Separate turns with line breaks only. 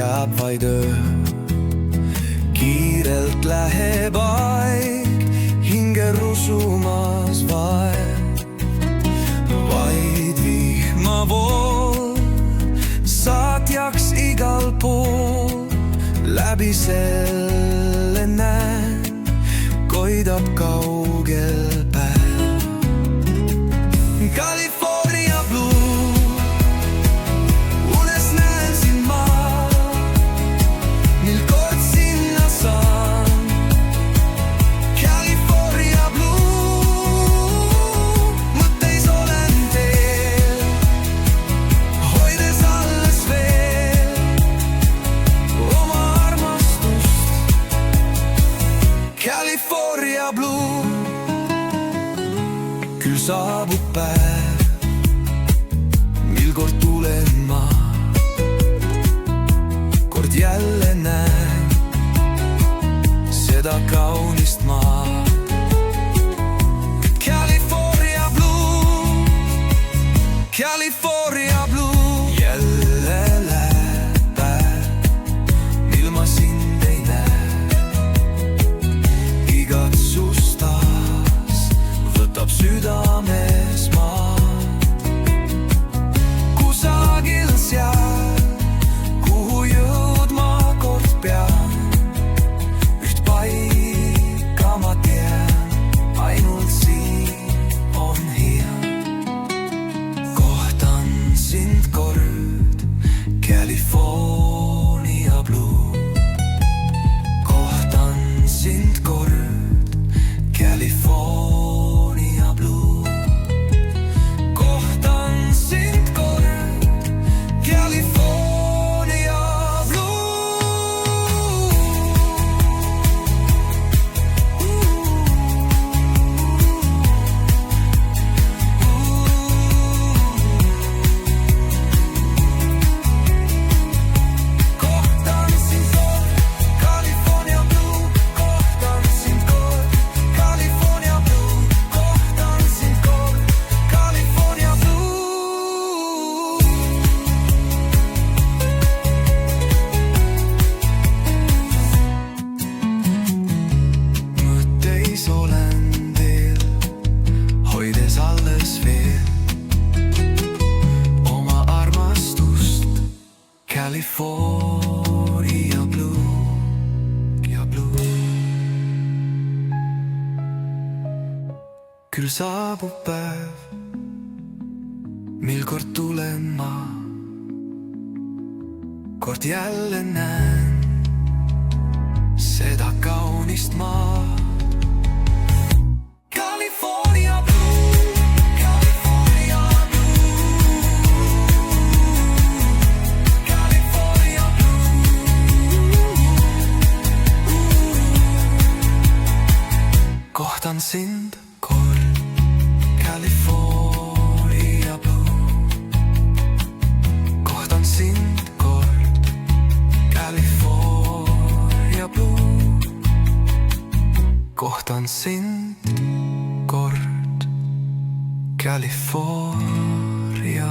jääb vaid öö. Kiirelt läheb aeg, hinge rusumas vaev. Vaid vihmavool saatjaks igal pool. Läbi selle näen, koidab kaugel päev. California blue, unes näen sind ma, mil kord sinna saan. California blue, mõtteis olen teel, hoides alles veel oma armastust. California blue, küll saabub päev, mil kord tulen ma, kord jälle näen seda kaunist maad. California blue, California blue. Jälle läheb päev, mil ma sind ei näe. Igatsustas võtab südames maad. Kusagil seal, kuhu jõudma kord pean, üht paika ma tean, ainult siin on hea. Kohtan sind kord, California blue. Kohtan sind kord, California blue. Kohtan sind kord, California blue. Kohtan sind kord, California blue. Kohtan sind kord, California blue. Kohtan sind kord, California blue. Mõtteis olen teel, hoides alles veel oma armastust. California blue ja blue. Küll saabub päev, mil kord tulen ma, kord jälle näen seda kaunist maad. California blue, California blue. California blue. Kohtan sind kord, California blue. Kohtan sind kord, California blue. Kohtan sind kord, California